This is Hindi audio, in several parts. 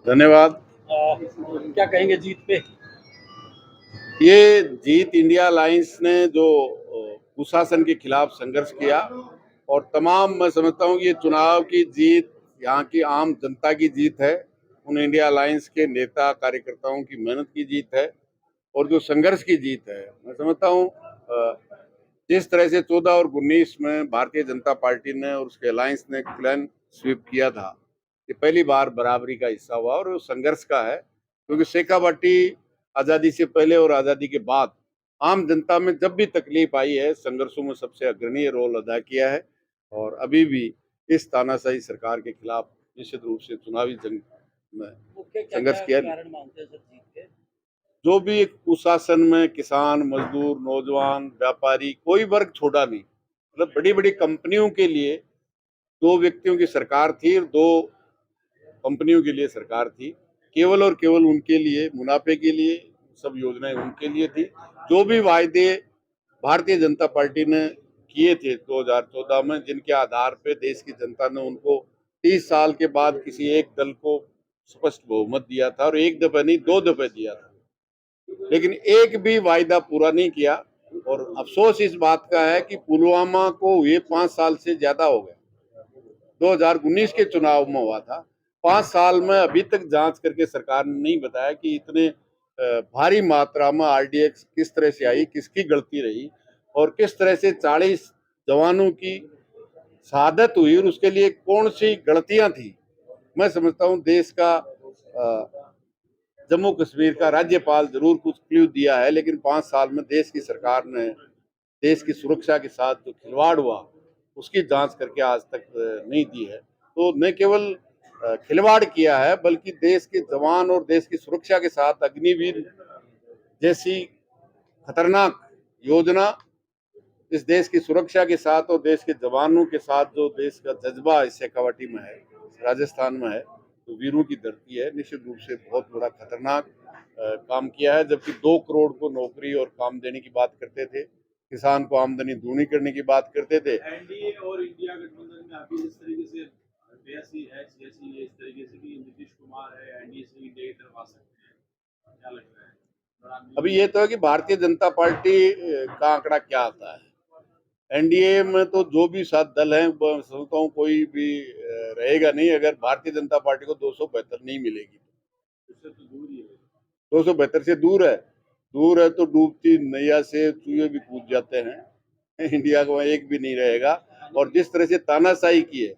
धन्यवाद। क्या कहेंगे जीत पे? ये जीत इंडिया अलायंस ने जो कुशासन के खिलाफ संघर्ष किया और तमाम, मैं समझता हूँ कि ये चुनाव की जीत यहाँ की आम जनता की जीत है, उन इंडिया अलायंस के नेता कार्यकर्ताओं की मेहनत की जीत है और जो संघर्ष की जीत है। मैं समझता हूँ जिस तरह से 14 और 19 में भारतीय जनता पार्टी ने और उसके अलायंस ने क्लीन स्वीप किया था, ये पहली बार बराबरी का हिस्सा हुआ और संघर्ष का है, क्योंकि शेखावाटी आजादी से पहले और आजादी के बाद आम जनता में जब भी तकलीफ आई है, संघर्षों में सबसे अग्रणी रोल अदा किया है और अभी भी इस तानाशाही सरकार के खिलाफ निश्चित रूप से चुनावी जंग में संघर्ष किया। कारण मानते हैं सर जीत के? जो भी एक कुशासन में किसान, मजदूर, नौजवान, व्यापारी, कोई वर्ग छोड़ा नहीं। मतलब बड़ी बड़ी कंपनियों के लिए दो व्यक्तियों की सरकार थी और दो कंपनियों के लिए सरकार थी, केवल और केवल उनके लिए, मुनाफे के लिए सब योजनाएं उनके लिए थी। जो भी वायदे भारतीय जनता पार्टी ने किए थे 2014 में, जिनके आधार पे देश की जनता ने उनको 30 साल के बाद किसी एक दल को स्पष्ट बहुमत दिया था और एक दफे नहीं 2 दफे दिया था, लेकिन एक भी वायदा पूरा नहीं किया। और अफसोस इस बात का है कि पुलवामा को हुए 5 साल से ज्यादा हो गए, 2019 के चुनाव में हुआ था, 5 साल में अभी तक जांच करके सरकार ने नहीं बताया कि इतने भारी मात्रा में आरडीएक्स किस तरह से आई, किसकी गलती रही और किस तरह से 40 जवानों की शहादत हुई और उसके लिए कौन सी गलतियां थी। मैं समझता हूं देश का जम्मू कश्मीर का राज्यपाल जरूर कुछ क्लू दिया है, लेकिन 5 साल में देश की सरकार ने देश की सुरक्षा के साथ जो खिलवाड़ हुआ उसकी जांच करके आज तक नहीं दी है। तो न केवल खिलवाड़ किया है, बल्कि देश के जवान और देश की सुरक्षा के साथ अग्निवीर जैसी खतरनाक योजना इस देश की सुरक्षा के साथ और देश के जवानों के साथ जो देश का जज्बा इस शेखावाटी में है, राजस्थान में है, तो वीरों की धरती है, निश्चित रूप से बहुत बड़ा खतरनाक काम किया है। जबकि 2 करोड़ को नौकरी और काम देने की बात करते थे, किसान को आमदनी दूनी करने की बात करते थे। एनडीए और इंडिया गठबंधन में अभी इस तरीके से जैसी है इस तरीके से कि नीतीश कुमार है, एनडीए से इंडिया की तरफ आ सकते हैं, क्या लग रहा है? अभी ये तो है कि भारतीय जनता पार्टी का आंकड़ा क्या आता है। एनडीए में तो जो भी 7 दल हैं, समझता हूँ कोई भी रहेगा नहीं अगर भारतीय जनता पार्टी को 272 नहीं मिलेगी। उससे तो दूर ही है, 272 से दूर है तो डूबती नैया से चूहे भी कूद जाते हैं। इंडिया को एक भी नहीं रहेगा। और जिस तरह से तानाशाही की है,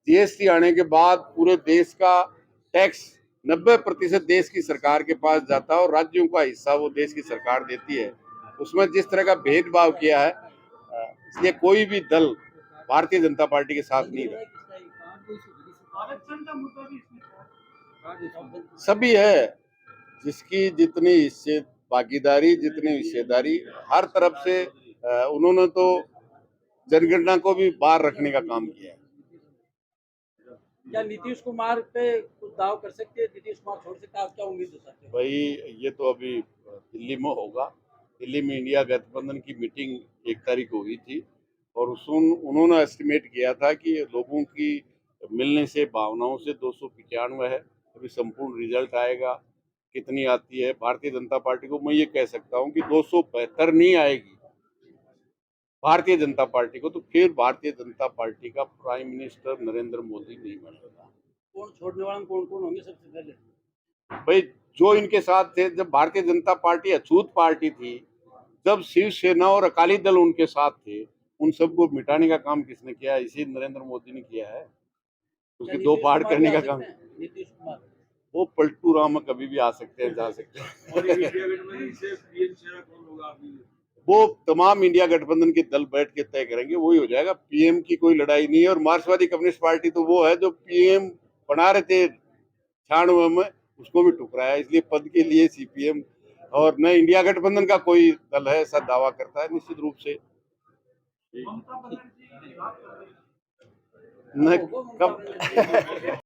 जीएसटी आने के बाद पूरे देश का टैक्स 90% देश की सरकार के पास जाता है और राज्यों का हिस्सा वो देश की सरकार देती है। उसमें जिस तरह का भेदभाव किया है, इसलिए कोई भी दल भारतीय जनता पार्टी के साथ नहीं रहा। सभी है, जिसकी जितनी हिस्से भागीदारी, जितनी हिस्सेदारी, हर तरफ से उन्होंने तो जनगणना को भी बाहर रखने का काम किया है। क्या नीतीश कुमार पे कुछ दाव कर सकते हैं? नीतीश कुमार छोड़ सकते हैं, आप क्या उम्मीद करते हैं? भाई ये तो अभी दिल्ली में होगा। दिल्ली में इंडिया गठबंधन की मीटिंग 1 तारीख को हुई थी और उन्होंने एस्टिमेट किया था कि लोगों की मिलने से भावनाओं से 295 है। अभी संपूर्ण रिजल्ट आएगा, कितनी आती है भारतीय जनता पार्टी को। मैं ये कह सकता हूँ कि 272 नहीं आएगी भारतीय जनता पार्टी को, तो फिर भारतीय जनता पार्टी का प्राइम मिनिस्टर नरेंद्र मोदी नहीं बनेगा। कौन छोड़ने वाला, कौन कौन होंगे सबसे पहले? भाई जो इनके साथ थे, जब भारतीय जनता पार्टी अछूत पार्टी थी, जब शिवसेना और अकाली दल उनके साथ थे, उन सबको मिटाने का काम किसने किया? इसी नरेंद्र मोदी ने किया है। उसके 2 पार्ट करने का काम। नीतीश कुमार वो पलटू राम कभी भी आ सकते हैं, जा सकते हैं। और इंडिया गठबंधन से पीएम चेहरा कौन होगा? वो तमाम इंडिया गठबंधन के दल बैठ के तय करेंगे, वही हो जाएगा। पीएम की कोई लड़ाई नहीं है। और मार्क्सवादी कम्युनिस्ट पार्टी तो वो है जो पीएम बना रहे थे 96 में, उसको भी ठुकराया। इसलिए पद के लिए सीपीएम और न इंडिया गठबंधन का कोई दल है ऐसा दावा करता है, निश्चित रूप से। न कब